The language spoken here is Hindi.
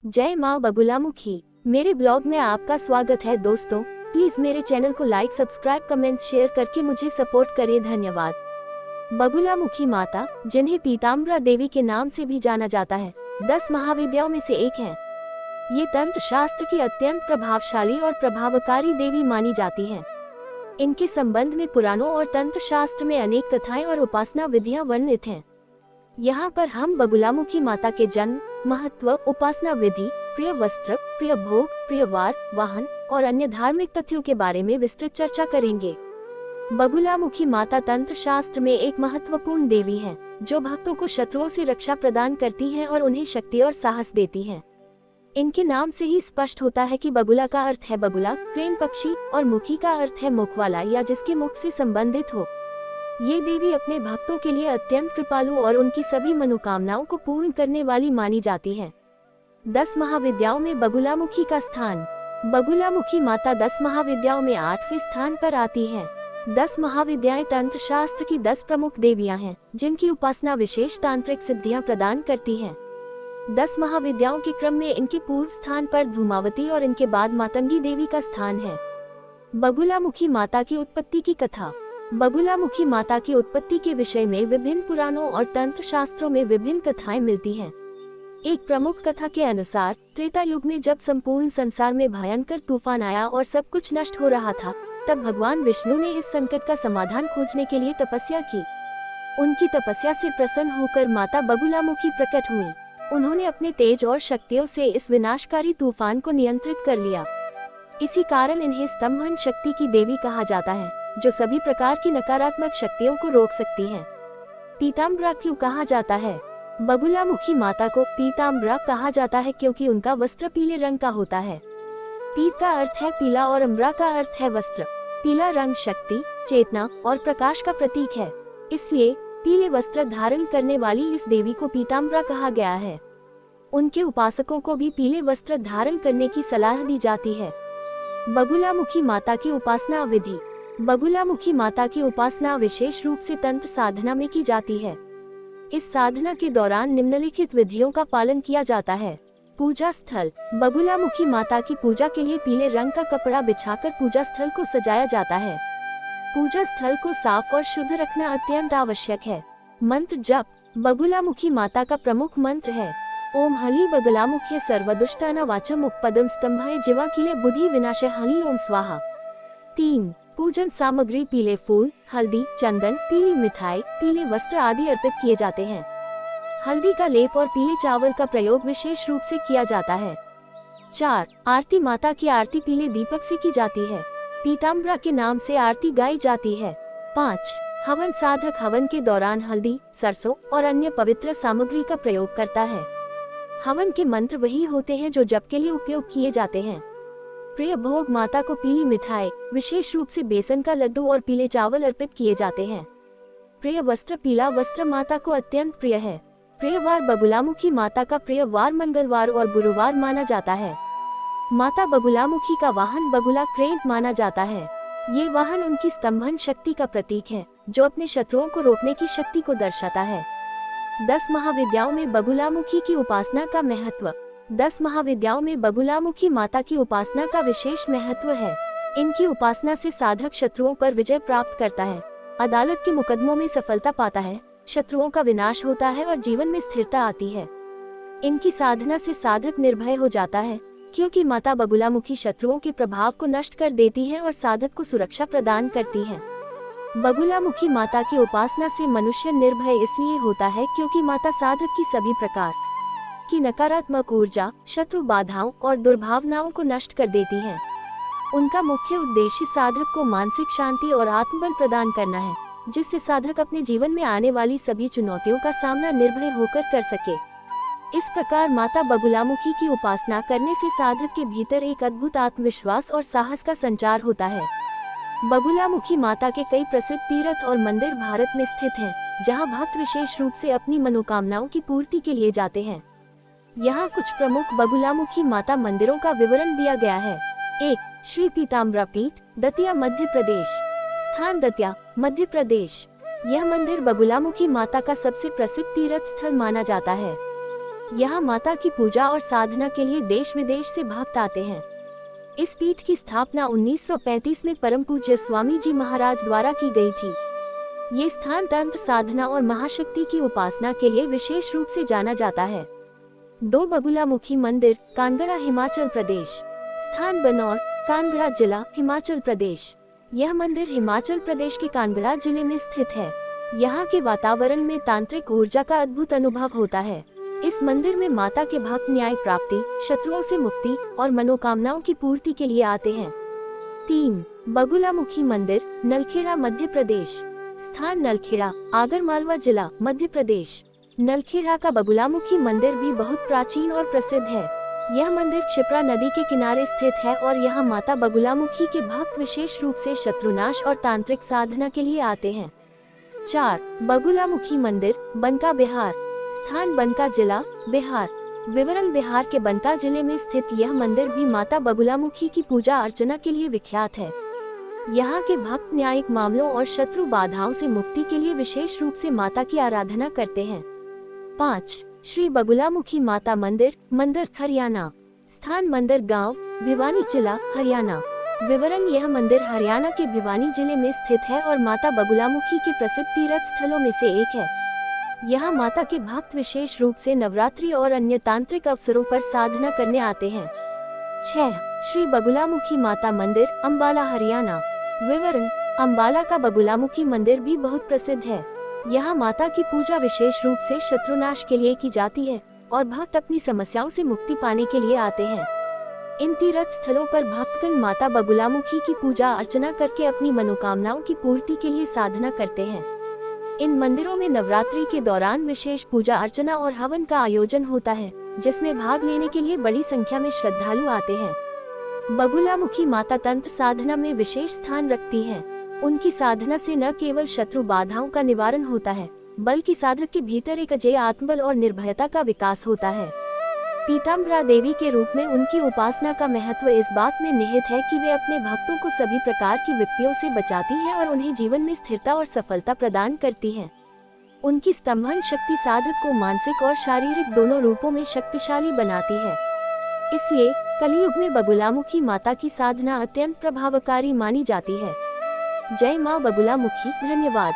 जय माँ बगुलामुखी। मेरे ब्लॉग में आपका स्वागत है दोस्तों। प्लीज मेरे चैनल को लाइक, सब्सक्राइब, कमेंट, शेयर करके मुझे सपोर्ट करें। धन्यवाद। बगुलामुखी माता, जिन्हें पीताम्बरा देवी के नाम से भी जाना जाता है, 10 महाविद्याओं में से एक है। ये तंत्र शास्त्र की अत्यंत प्रभावशाली और प्रभावकारी देवी मानी जाती है। इनके संबंध में पुराणों और तंत्र शास्त्र में अनेक कथाएं और उपासना विधियां वर्णित हैं। यहाँ पर हम बगुलामुखी माता के जन्म, महत्व, उपासना विधि, प्रिय वस्त्र, प्रिय भोग, प्रिय वार, वाहन और अन्य धार्मिक तथ्यों के बारे में विस्तृत चर्चा करेंगे। बगुलामुखी माता तंत्र शास्त्र में एक महत्वपूर्ण देवी है, जो भक्तों को शत्रुओं से रक्षा प्रदान करती है और उन्हें शक्ति और साहस देती है। इनके नाम से ही स्पष्ट होता है कि बगुला का अर्थ है बगुला, क्रेन पक्षी, और मुखी का अर्थ है मुख वाला या जिसके मुख से संबंधित हो। ये देवी अपने भक्तों के लिए अत्यंत कृपालु और उनकी सभी मनोकामनाओं को पूर्ण करने वाली मानी जाती है। 10 महाविद्याओं में बगुलामुखी का स्थान। बगुलामुखी माता 10 महाविद्याओं में 8वें स्थान पर आती है। 10 महाविद्याएं तंत्र शास्त्र की 10 प्रमुख देवियां हैं, जिनकी उपासना विशेष तांत्रिक सिद्धियां प्रदान करती है। 10 महाविद्याओं के क्रम में इनके पूर्व स्थान पर धूमावती और इनके बाद मातंगी देवी का स्थान है। बगुलामुखी माता की उत्पत्ति की कथा। बगुलामुखी माता की उत्पत्ति के विषय में विभिन्न पुराणों और तंत्र शास्त्रों में विभिन्न कथाएं मिलती हैं। एक प्रमुख कथा के अनुसार त्रेता युग में जब संपूर्ण संसार में भयंकर तूफान आया और सब कुछ नष्ट हो रहा था, तब भगवान विष्णु ने इस संकट का समाधान खोजने के लिए तपस्या की। उनकी तपस्या से प्रसन्न होकर माता बगुलामुखी प्रकट हुई। उन्होंने अपने तेज और शक्तियों से इस विनाशकारी तूफान को नियंत्रित कर लिया। इसी कारण इन्हें स्तंभन शक्ति की देवी कहा जाता है, जो सभी प्रकार की नकारात्मक शक्तियों को रोक सकती है। पीताम्बरा क्यों कहा जाता है? बगुलामुखी माता को पीताम्बरा कहा जाता है क्योंकि उनका वस्त्र पीले रंग का होता है। पीत का अर्थ है पीला और अम्बरा का अर्थ है वस्त्र। पीला रंग शक्ति, चेतना और प्रकाश का प्रतीक है, इसलिए पीले वस्त्र धारण करने वाली इस देवी को पीताम्बरा कहा गया है। उनके उपासकों को भी पीले वस्त्र धारण करने की सलाह दी जाती है। बगुलामुखी माता की उपासना विधि। बगुलामुखी माता की उपासना विशेष रूप से तंत्र साधना में की जाती है। इस साधना के दौरान निम्नलिखित विधियों का पालन किया जाता है। पूजा स्थल। बगुलामुखी माता की पूजा के लिए पीले रंग का कपड़ा बिछाकर पूजा स्थल को सजाया जाता है। पूजा स्थल को साफ और शुद्ध रखना अत्यंत आवश्यक है। मंत्र जप। बगुलामुखी माता का प्रमुख मंत्र है ओम हली बगलामुख्य सर्वदुष्टाना वाचम उपपदम स्तंभय जीवा किले बुद्धि विनाशय हली ओम स्वाहा। 3 पूजन सामग्री पीले फूल, हल्दी, चंदन, पीली मिठाई, पीले वस्त्र आदि अर्पित किए जाते हैं। हल्दी का लेप और पीले चावल का प्रयोग विशेष रूप से किया जाता है। 4 आरती। माता की आरती पीले दीपक से की जाती है। पीताम्बरा के नाम से आरती गाई जाती है। 5 हवन। साधक हवन के दौरान हल्दी, सरसों और अन्य पवित्र सामग्री का प्रयोग करता है। हवन के मंत्र वही होते हैं जो जप के लिए उपयोग किए जाते हैं। प्रिय भोग। माता को पीली मिठाई, विशेष रूप से बेसन का लड्डू और पीले चावल अर्पित किए जाते हैं। प्रिय वस्त्र। पीला वस्त्र माता को अत्यंत प्रिय है। प्रिय वार। बगुलामुखी माता का प्रिय वार मंगलवार और गुरुवार माना जाता है। माता बगुलामुखी का वाहन बगुला क्रेन माना जाता है। ये वाहन उनकी स्तंभन शक्ति का प्रतीक है, जो अपने शत्रुओं को रोकने की शक्ति को दर्शाता है। 10 महाविद्याओं में बगुलामुखी की उपासना का महत्व। 10 महाविद्याओं में बगुलामुखी माता की उपासना का विशेष महत्व है। इनकी उपासना से साधक शत्रुओं पर विजय प्राप्त करता है, अदालत के मुकदमों में सफलता पाता है, शत्रुओं का विनाश होता है और जीवन में स्थिरता आती है। इनकी साधना से साधक निर्भय हो जाता है, क्योंकि माता बगुलामुखी शत्रुओं के प्रभाव को नष्ट कर देती है और साधक को सुरक्षा प्रदान करती है। बगुलामुखी माता की उपासना से मनुष्य निर्भय इसलिए होता है क्योंकि माता साधक की सभी प्रकार की नकारात्मक ऊर्जा, शत्रु बाधाओं और दुर्भावनाओं को नष्ट कर देती है। उनका मुख्य उद्देश्य साधक को मानसिक शांति और आत्मबल प्रदान करना है, जिससे साधक अपने जीवन में आने वाली सभी चुनौतियों का सामना निर्भय होकर कर सके। इस प्रकार माता बगुलामुखी की उपासना करने से साधक के भीतर एक अद्भुत आत्मविश्वास और साहस का संचार होता है। बगुलामुखी माता के कई प्रसिद्ध तीर्थ और मंदिर भारत में स्थित हैं, जहां भक्त विशेष रूप से अपनी मनोकामनाओं की पूर्ति के लिए जाते हैं। यहाँ कुछ प्रमुख बगुलामुखी माता मंदिरों का विवरण दिया गया है। 1 श्री पीताम्बरा पीठ, दतिया, मध्य प्रदेश। स्थान दतिया, मध्य प्रदेश। यह मंदिर बगुलामुखी माता का सबसे प्रसिद्ध तीर्थ स्थल माना जाता है। यहाँ माता की पूजा और साधना के लिए देश विदेश से भक्त आते हैं। इस पीठ की स्थापना 1935 में परम पूज्य स्वामी जी महाराज द्वारा की गई थी। ये स्थान तंत्र साधना और महाशक्ति की उपासना के लिए विशेष रूप से जाना जाता है। 2 बगुलामुखी मंदिर, कांगड़ा, हिमाचल प्रदेश। स्थान बनौर, कांगड़ा जिला, हिमाचल प्रदेश। यह मंदिर हिमाचल प्रदेश के कांगड़ा जिले में स्थित है। यहाँ के वातावरण में तांत्रिक ऊर्जा का अद्भुत अनुभव होता है। इस मंदिर में माता के भक्त न्याय प्राप्ति, शत्रुओं से मुक्ति और मनोकामनाओं की पूर्ति के लिए आते हैं। 3 बगुलामुखी मंदिर, नलखेड़ा, मध्य प्रदेश। स्थान नलखेड़ा, आगरमालवा जिला, मध्य प्रदेश। नलखेड़ा का बगुलामुखी मंदिर भी बहुत प्राचीन और प्रसिद्ध है। यह मंदिर क्षिप्रा नदी के किनारे स्थित है और यहाँ माता बगुलामुखी के भक्त विशेष रूप से शत्रुनाश और तांत्रिक साधना के लिए आते हैं। 4 बगुलामुखी मंदिर, बनका, बिहार। स्थान बनका जिला, बिहार। विवरण: बिहार के बनका जिले में स्थित यह मंदिर भी माता बगुलामुखी की पूजा अर्चना के लिए विख्यात है। यहाँ के भक्त न्यायिक मामलों और शत्रु बाधाओं से मुक्ति के लिए विशेष रूप से माता की आराधना करते हैं। 5 श्री बगुलामुखी माता मंदिर, मंदिर, हरियाणा। स्थान मंदिर गांव, भिवानी जिला, हरियाणा। विवरण: यह मंदिर हरियाणा के भिवानी जिले में स्थित है और माता बगुलामुखी के प्रसिद्ध तीर्थ स्थलों में से एक है। यहाँ माता के भक्त विशेष रूप से नवरात्रि और अन्य तांत्रिक अवसरों पर साधना करने आते हैं। 6 श्री बगुलामुखी माता मंदिर, अंबाला, हरियाणा। विवरण: अंबाला का बगुलामुखी मंदिर भी बहुत प्रसिद्ध है। यहाँ माता की पूजा विशेष रूप से शत्रुनाश के लिए की जाती है और भक्त अपनी समस्याओं से मुक्ति पाने के लिए आते हैं। इन तीर्थ स्थलों पर भक्तगण माता बगुलामुखी की पूजा अर्चना करके अपनी मनोकामनाओं की पूर्ति के लिए साधना करते हैं। इन मंदिरों में नवरात्रि के दौरान विशेष पूजा अर्चना और हवन का आयोजन होता है, जिसमें भाग लेने के लिए बड़ी संख्या में श्रद्धालु आते हैं। बगुलामुखी माता तंत्र साधना में विशेष स्थान रखती हैं। उनकी साधना से न केवल शत्रु बाधाओं का निवारण होता है, बल्कि साधक के भीतर एक अजेय आत्मबल और निर्भयता का विकास होता है। पीताम्बरा देवी के रूप में उनकी उपासना का महत्व इस बात में निहित है कि वे अपने भक्तों को सभी प्रकार की विपत्तियों से बचाती हैं और उन्हें जीवन में स्थिरता और सफलता प्रदान करती हैं। उनकी स्तंभन शक्ति साधक को मानसिक और शारीरिक दोनों रूपों में शक्तिशाली बनाती है। इसलिए कलियुग में बगुलामुखी माता की साधना अत्यंत प्रभावकारी मानी जाती है। जय मां बगुलामुखी। धन्यवाद।